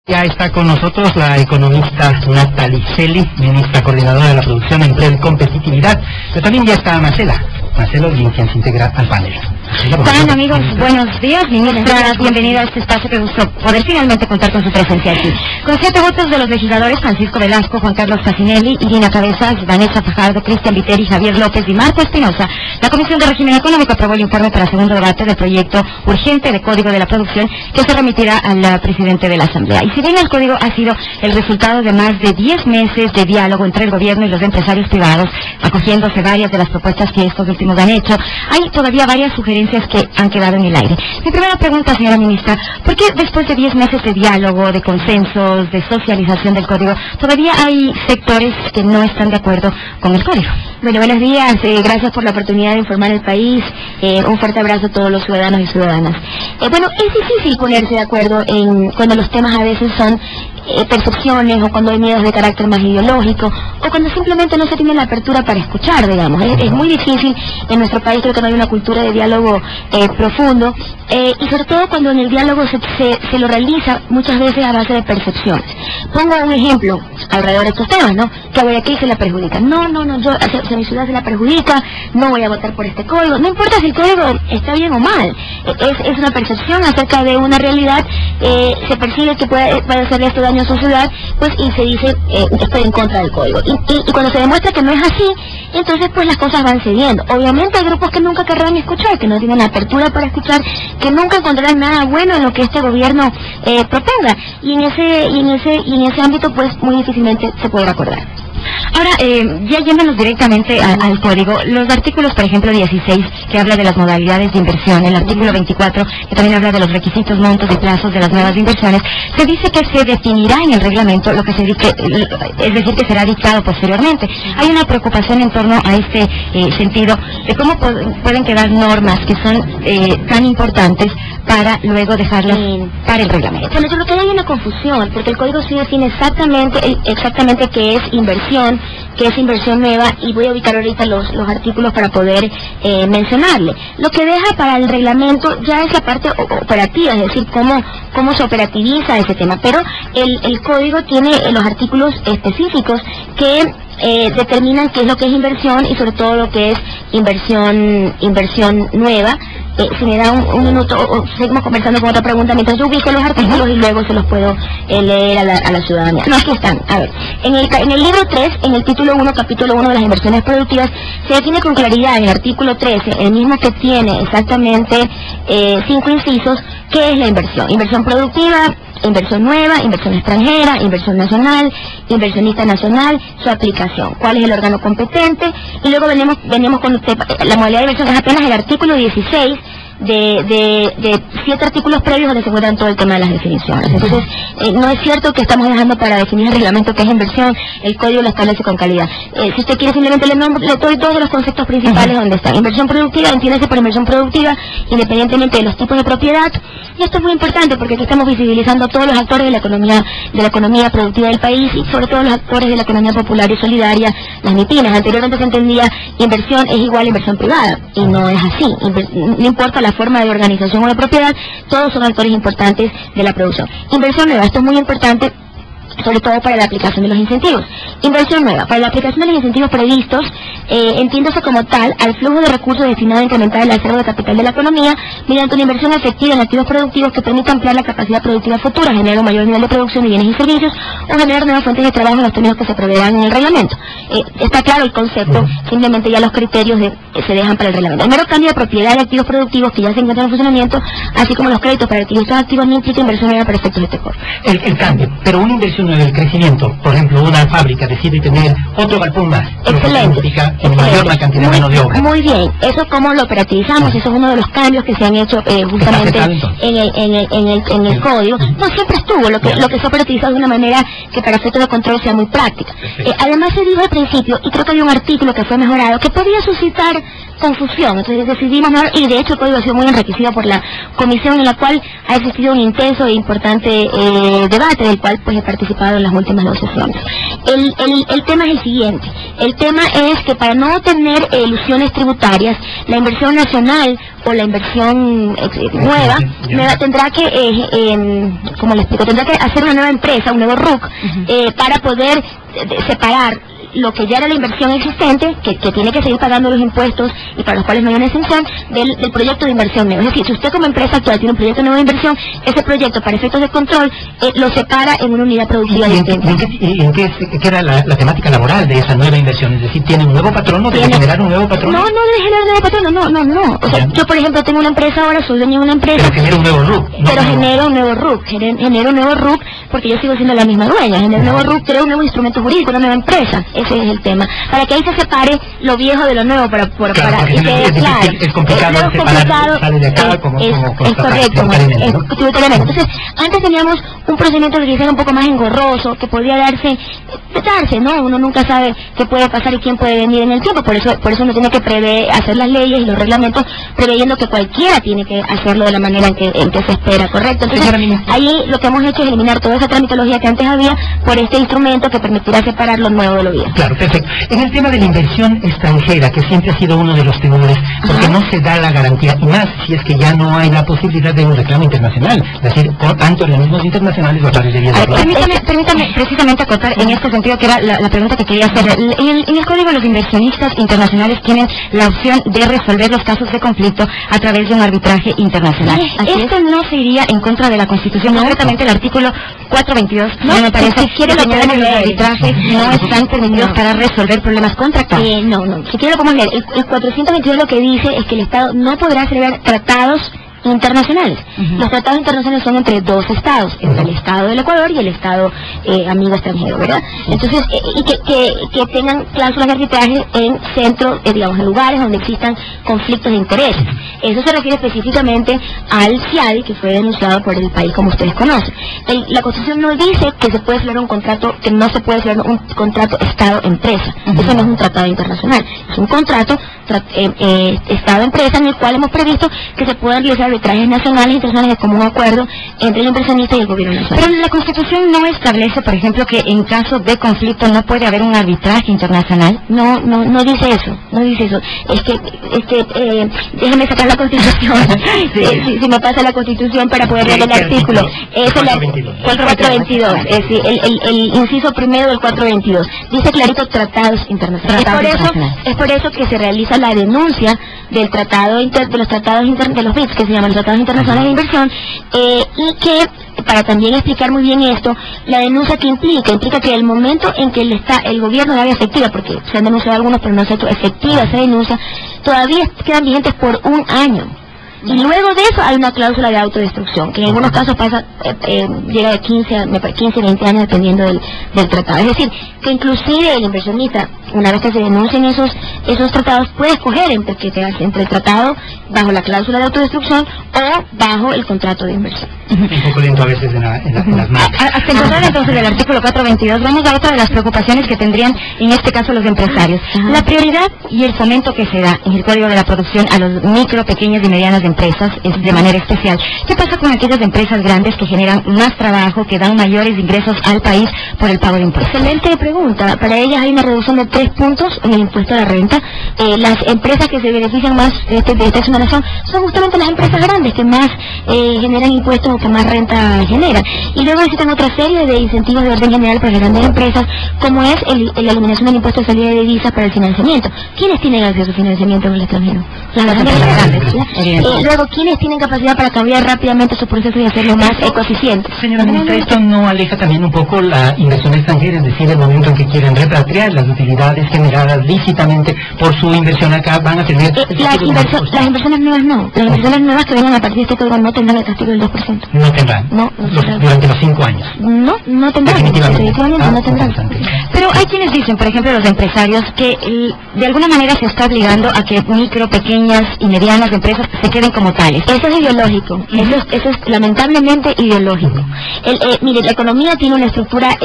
Ya está con nosotros la economista Natalie Celi, ministra coordinadora de la Producción, Empleo y Competitividad, pero también ya está Marcelo, quien se integra al panel. Están, amigos, buenos días, ministra, bienvenida a este espacio, que gusto poder finalmente contar con su presencia aquí. Con 7 votos de los legisladores Francisco Velasco, Juan Carlos Facinelli, Irina Cabezas, Vanessa Fajardo, Cristian Viteri, Javier López y Marco Espinosa, la Comisión de Régimen Económico aprobó el informe para segundo debate del proyecto urgente de Código de la Producción que se remitirá al presidente de la Asamblea. Y si bien el código ha sido el resultado de más de 10 meses de diálogo entre el gobierno y los empresarios privados, acogiéndose varias de las propuestas que estos últimos han hecho, hay todavía varias sugerencias que han quedado en el aire. Mi primera pregunta, señora ministra, ¿por qué después de 10 meses de diálogo, de consensos, de socialización del código, todavía hay sectores que no están de acuerdo con el código? Bueno, buenos días, gracias por la oportunidad de informar al país, un fuerte abrazo a todos los ciudadanos y ciudadanas. Bueno, es difícil ponerse de acuerdo cuando los temas a veces son percepciones, o cuando hay miedos de carácter más ideológico, o cuando simplemente no se tiene la apertura para escuchar, digamos. Es muy difícil en nuestro país, creo que no hay una cultura de diálogo profundo, y sobre todo cuando en el diálogo se lo realiza muchas veces a base de percepciones. Pongo un ejemplo alrededor de estos temas, ¿no? Que a Guayaquil se la perjudica. No, yo, si a mi ciudad se la perjudica, no voy a votar por este código. No importa si el código está bien o mal, es una percepción acerca de una realidad, se percibe que puede hacerle esto daño a su ciudad, pues, y se dice, estoy en contra del código. Y cuando se demuestra que no es así, entonces pues las cosas van cediendo. Obviamente hay grupos que nunca querrán escuchar, que no tienen la apertura para escuchar, que nunca encontrarán nada bueno en lo que este gobierno proponga. Y en ese ámbito pues muy difícilmente se podrá acordar. Ahora, ya yéndonos directamente al código, los artículos, por ejemplo, 16, que habla de las modalidades de inversión, el artículo 24, que también habla de los requisitos, montos y plazos de las nuevas inversiones, se dice que se definirá en el reglamento lo que se dice, es decir, que será dictado posteriormente. Hay una preocupación en torno a este sentido, de cómo pueden quedar normas que son tan importantes para luego dejarlas para el reglamento. Bueno, yo creo que hay una confusión, porque el código sí define exactamente qué es inversión nueva, y voy a ubicar ahorita los artículos para poder mencionarle. Lo que deja para el reglamento ya es la parte operativa, es decir, cómo se operativiza ese tema, pero el código tiene los artículos específicos que determinan qué es lo que es inversión y sobre todo lo que es inversión nueva. Si me da un minuto, o seguimos conversando con otra pregunta mientras yo ubico los artículos y luego se los puedo leer a la ciudadanía. No, aquí están. A ver, en el libro 3, en el título 1, capítulo 1 de las inversiones productivas, se define con claridad en el artículo 13, el mismo que tiene exactamente 5 incisos, qué es la inversión. Inversión productiva, inversión nueva, inversión extranjera, inversión nacional, inversionista nacional, su aplicación, cuál es el órgano competente, y luego venimos con la modalidad de inversión, es apenas el artículo 16 de 7 artículos previos donde se encuentran todo el tema de las definiciones. Entonces, no es cierto que estamos dejando para definir el reglamento que es inversión, el código lo establece con calidad. Si usted quiere simplemente le doy todos los conceptos principales donde están. Inversión productiva, entiéndase por inversión productiva, independientemente de los tipos de propiedad, y esto es muy importante porque aquí estamos visibilizando a todos los actores de la economía productiva del país, y sobre todo los actores de la economía popular y solidaria, las MIPIMES. Anteriormente se entendía inversión es igual a inversión privada, y no es así. No importa la forma de organización o de propiedad, todos son actores importantes de la producción. Inversión nueva, esto es muy importante, sobre todo para la aplicación de los incentivos. Inversión nueva, para la aplicación de los incentivos previstos, entiéndose como tal al flujo de recursos destinado a incrementar el acervo de capital de la economía mediante una inversión efectiva en activos productivos que permita ampliar la capacidad productiva futura, generar un mayor nivel de producción de bienes y servicios, o generar nuevas fuentes de trabajo en los términos que se preverán en el reglamento. Está claro el concepto, simplemente ya los criterios se dejan para el reglamento. El mero cambio de propiedad de activos productivos que ya se encuentran en funcionamiento, así como los créditos para adquirir estos activos, no implica inversión nueva para efectos de este código. El cambio, pero una inversión nueva, el crecimiento, por ejemplo, una fábrica decide tener otro galpón más. Excelente. En mayor la cantidad de mano de obra. Muy bien, eso cómo lo operativizamos, eso es uno de los cambios que se han hecho justamente en el código. No siempre estuvo, lo que se operativizó de una manera que para efectos de control sea muy práctica. Además se dijo al principio, y creo que había un artículo que fue mejorado, que podía suscitar confusión, entonces decidimos mejorar, y de hecho el código ha sido muy enriquecido por la comisión, en la cual ha existido un intenso e importante debate, del cual pues he participado participado en las últimas 2 sesiones. El tema es el siguiente. El tema es que para no tener ilusiones tributarias, la inversión nacional o la inversión nueva tendrá que, como le explico, tendrá que hacer una nueva empresa, un nuevo RUC, para poder separar lo que ya era la inversión existente, que tiene que seguir pagando los impuestos y para los cuales no hay una exención, del proyecto de inversión nuevo. Es decir, si usted como empresa actual tiene un proyecto nuevo de inversión, ese proyecto para efectos de control lo separa en una unidad productiva distinta. ¿Y en qué queda la temática laboral de esa nueva inversión? Es decir, ¿tiene un nuevo patrono? ¿Debe generar un nuevo patrono? No debe generar un nuevo patrono, no. O sea, yo por ejemplo tengo una empresa ahora, soy dueño de una empresa. Pero genera un nuevo RUC. Genero un nuevo RUC, porque yo sigo siendo la misma dueña. Genero un nuevo RUC, creo un nuevo instrumento jurídico, una nueva empresa. Ese es el tema. Para que ahí se separe lo viejo de lo nuevo, para que quede claro. Es complicado separar, sale de acá como es correcto, tributariamente. Entonces, antes teníamos un procedimiento que era un poco más engorroso, que podía darse, ¿no? Uno nunca sabe qué puede pasar y quién puede venir en el tiempo, por eso uno tiene que hacer las leyes y los reglamentos preveyendo que cualquiera tiene que hacerlo de la manera en que se espera, ¿correcto? Entonces, ahí lo que hemos hecho es eliminar toda esa tramitología que antes había por este instrumento que permitirá separar lo nuevo de lo viejo. Claro, perfecto. En el tema de la inversión extranjera, que siempre ha sido uno de los temores, porque no se da la garantía, y más si es que ya no hay la posibilidad de un reclamo internacional, es decir, ante organismos internacionales o a través de vías de Permítame precisamente acotar en este sentido, que era la pregunta que quería hacer. En el código los inversionistas internacionales tienen la opción de resolver los casos de conflicto a través de un arbitraje internacional. Esto no se iría en contra de la Constitución, concretamente el artículo 422, no me parece, si quiere lo podemos leer. Los arbitrajes no están permitidos para resolver problemas contractuales. No, si quiere lo podemos leer. El 422 lo que dice es que el Estado no podrá celebrar tratados internacionales. Los tratados internacionales son entre 2 estados, entre el Estado del Ecuador y el Estado amigo extranjero, ¿verdad? Entonces, y que tengan cláusulas de arbitraje en centros, digamos, en lugares donde existan conflictos de interés. Eso se refiere específicamente al CIADI, que fue denunciado por el país, como ustedes conocen. la Constitución no dice que se puede celebrar un contrato, que no se puede celebrar un contrato Estado-empresa. Eso no es un tratado internacional, es un contrato Estado-empresa en el cual hemos previsto que se puedan realizar arbitrajes nacionales e internacionales de común acuerdo entre el inversionista y el gobierno nacional. Pero la Constitución no establece, por ejemplo, que en caso de conflicto no puede haber un arbitraje internacional. No dice eso, no dice eso. Es que déjame sacar la Constitución, si me pasa la Constitución para poder leer el artículo. Es el 422, es el inciso primero del 422. Dice clarito tratados internacionales. Es por eso que se realiza la denuncia del tratado de los tratados de los BITS, que se llaman los tratados internacionales de inversión, y que, para también explicar muy bien esto, la denuncia que implica que el momento en que el gobierno haga efectiva, porque se han denunciado algunos pero no se ha hecho efectiva esa denuncia, todavía quedan vigentes por un año. Y luego de eso hay una cláusula de autodestrucción, que en algunos casos llega de 15, 20 años dependiendo del tratado. Es decir, que inclusive el inversionista, una vez que se denuncien esos tratados, puede escoger entre el tratado bajo la cláusula de autodestrucción o bajo el contrato de inversión. Un poco lento a veces en las marcas. Hasta encontrar entonces el artículo 422, vamos a otra de las preocupaciones que tendrían en este caso los empresarios. La prioridad y el fomento que se da en el Código de la Producción a los micro, pequeñas y medianas empresas es de manera especial. ¿Qué pasa con aquellas empresas grandes que generan más trabajo, que dan mayores ingresos al país por el pago de impuestos? Excelente pregunta. Para ellas hay una reducción de 3 puntos en el impuesto a la renta. Las empresas que se benefician más de esta exoneración son justamente las empresas grandes que más generan impuestos o que más renta generan. Y luego existen otra serie de incentivos de orden general para las grandes empresas, como es la eliminación del impuesto de salida de divisas para el financiamiento. ¿Quiénes tienen acceso a financiamiento en el extranjero? Las grandes grandes. Luego, ¿quiénes tienen capacidad para cambiar rápidamente sus procesos y hacerlo más ecoeficientes? Señora ministra, ¿esto no aleja también un poco la inversión extranjera? Es decir, el momento en que quieren repatriar las utilidades generadas lícitamente por su inversión acá, van a tener... Las inversiones nuevas no. Las inversiones nuevas que vengan a partir de este código no tendrán el castigo del 2%. No tendrán. Durante los 5 años. No tendrán. Definitivamente no tendrán. Pero hay quienes dicen, por ejemplo, los empresarios, que de alguna manera se está obligando a que micro, pequeñas y medianas empresas se queden como tales. Eso es ideológico. Eso es lamentablemente ideológico. Mire, la economía tiene una estructura,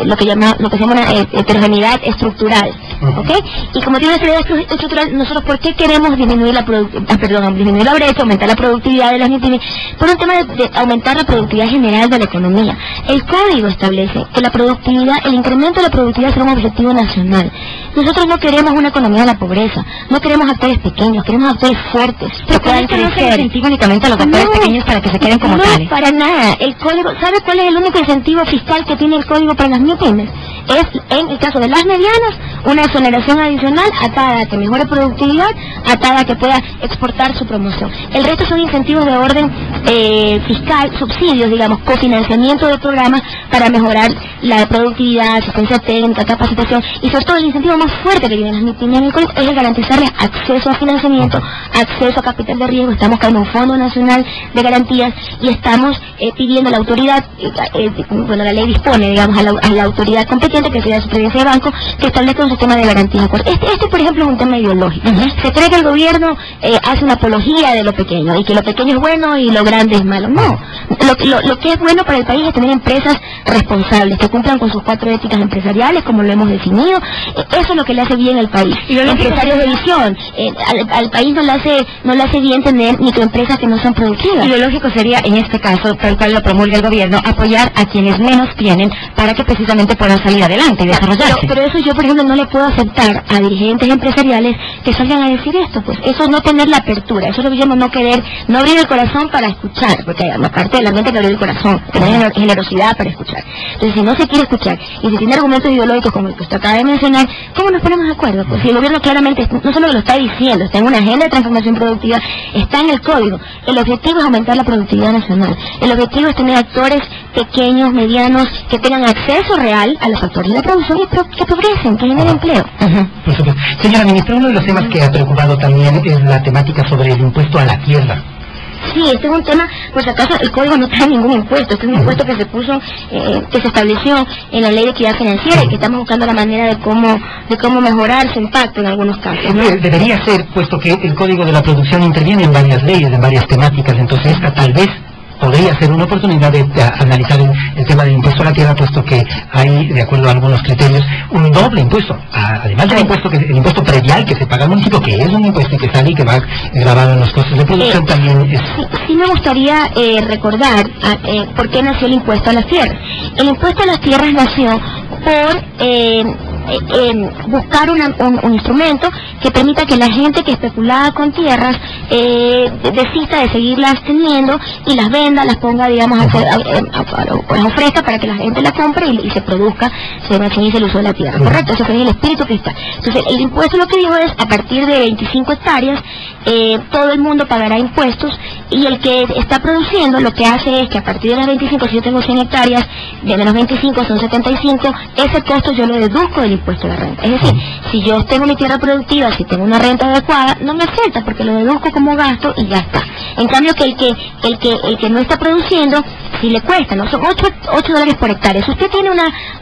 lo que se llama una heterogeneidad estructural. ¿ok? Y como tiene una serie de estructural, nosotros, ¿por qué queremos disminuir disminuir la brecha, aumentar la productividad de las MIPYMES? Por un tema de aumentar la productividad general de la economía. El código establece que la productividad, el incremento de la productividad será un objetivo nacional. Nosotros no queremos una economía de la pobreza, no queremos actores pequeños, queremos actores fuertes. Pero con esto no se incentiva únicamente a los actores pequeños para que se queden como tales. No, para nada. El código, ¿sabe cuál es el único incentivo fiscal que tiene el código para las MIPYMES? Es, en el caso de las medianas, una exoneración adicional atada a que mejore productividad, atada a que pueda exportar su promoción. El resto son incentivos de orden fiscal, subsidios, digamos, cofinanciamiento de programas para mejorar la productividad, asistencia técnica, capacitación, y sobre todo el incentivo más fuerte que tienen las MIPYMES en el código es el garantizarles acceso a financiamiento, acceso a capital de riesgo. Estamos creando un Fondo Nacional de Garantías y estamos pidiendo a la autoridad, bueno, la ley dispone, digamos, a la autoridad competente, que sería la Superintendencia de Banco, que establezca un sistema de garantías. Este, por ejemplo, es un tema ideológico. Se cree que el gobierno hace una apología de lo pequeño, y que lo pequeño es bueno y lo grande es malo. No. Lo que es bueno para el país es tener empresas responsables, que cumplan con sus 4 éticas empresariales, como lo hemos definido. Eso es lo que le hace bien al país. Y los empresarios de visión. Al país no le hace bien tener microempresas que no son productivas. Y lo lógico sería, en este caso, tal cual lo promulga el gobierno, apoyar a quienes menos tienen para que precisamente puedan salir adelante y desarrollarse. Pero eso yo, por ejemplo, no le puedo aceptar a dirigentes empresariales que salgan a decir esto, pues. Eso es no tener la apertura, eso es lo que llamo no querer, no abrir el corazón para escuchar, porque aparte de la mente que abrir el corazón, tener generosidad para escuchar. Entonces, si no se quiere escuchar, y si tiene argumentos ideológicos como el que usted acaba de mencionar, ¿cómo nos ponemos de acuerdo? Pues si el gobierno claramente, no solo lo está diciendo, está en una agenda de transformación productiva, está en el código. El objetivo es aumentar la productividad nacional. El objetivo es tener actores pequeños, medianos, que tengan acceso real a los factores de la producción y que progresen, que generen empleo. Por supuesto. Señora ministra, uno de los temas que ha preocupado también es la temática sobre el impuesto a la tierra. Sí, este es un tema, por si acaso el código no trae ningún impuesto, este es un impuesto que se puso, que se estableció en la ley de equidad financiera y que estamos buscando la manera de cómo mejorar su impacto en algunos casos, ¿no? Debería ser, puesto que el código de la producción interviene en varias leyes, en varias temáticas, entonces esta tal vez podría ser una oportunidad de analizar el tema del impuesto a la tierra, puesto que hay, de acuerdo a algunos criterios, un doble impuesto, además del impuesto el impuesto predial que se paga al municipio, que es un impuesto que sale y que va grabado en los costos de producción, también es... Sí me gustaría recordar por qué nació el impuesto a las tierras. El impuesto a las tierras nació por buscar un instrumento que permita que la gente que especulaba con tierras desista de seguirlas teniendo y las venda, las ponga, digamos, las ofrezca para que la gente la compre y se produzca, se maximice el uso de la tierra. Correcto, eso sería el espíritu que está. Entonces, el impuesto lo que dijo es, a partir de 25 hectáreas, todo el mundo pagará impuestos, y el que está produciendo lo que hace es que a partir de las 25, si yo tengo 100 hectáreas, de menos 25 son 75, ese costo yo lo deduzco del impuesto de renta. Es decir, si yo tengo mi tierra productiva, si tengo una renta adecuada, no me afecta porque lo deduzco como gasto y ya está. En cambio que el que no está produciendo, si le cuesta, ¿no? Son $8 por hectárea. Si usted tiene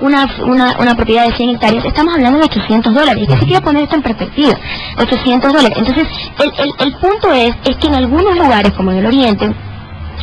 una propiedad de 100 hectáreas, estamos hablando de $800. Y así quiero poner esto en perspectiva. $800. Entonces, el punto es que en algunos lugares, como en el Oriente,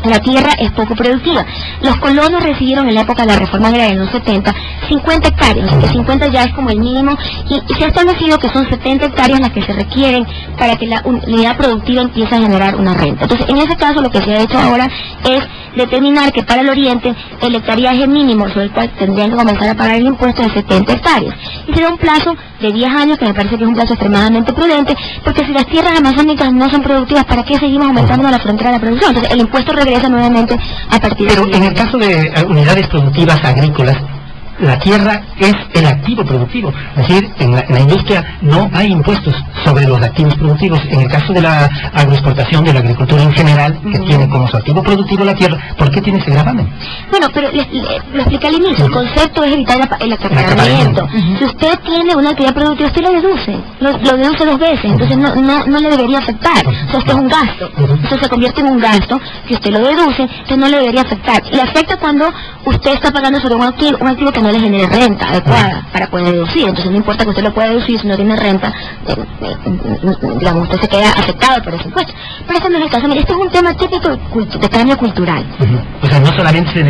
la tierra es poco productiva. Los colonos recibieron en la época de la reforma agraria en los 70 50 hectáreas, que 50 ya es como el mínimo, y se ha establecido que son 70 hectáreas las que se requieren para que la unidad productiva empiece a generar una renta. Entonces, en ese caso, lo que se ha hecho ahora es determinar que para el Oriente el hectareaje mínimo sobre el cual tendrían que comenzar a pagar el impuesto de 70 hectáreas. Y será un plazo de 10 años, que me parece que es un plazo extremadamente prudente, porque si las tierras amazónicas no son productivas, ¿para qué seguimos aumentando la frontera de la producción? Entonces, el impuesto regresa nuevamente a partir de... Pero en el caso de unidades productivas agrícolas, la tierra es el activo productivo, es decir, en la industria no hay impuestos sobre los activos productivos. En el caso de la agroexportación, de la agricultura en general, que tiene como su activo productivo la tierra, ¿por qué tiene ese gravamen? Bueno, pero lo expliqué al inicio, el concepto es evitar el acaparamiento. Si usted tiene una actividad productiva, usted lo deduce 2 veces, entonces no le debería afectar. O sea, esto es un gasto, eso se convierte en un gasto, si usted lo deduce, entonces no le debería afectar. Le afecta cuando usted está pagando sobre un activo que no le genere renta adecuada para poder deducir. Entonces no importa que usted lo pueda deducir, si no tiene renta, digamos, usted se queda afectado por ese impuesto. Pero ese no es el caso. Mire, este es un tema típico de cambio cultural. O sea, no solamente se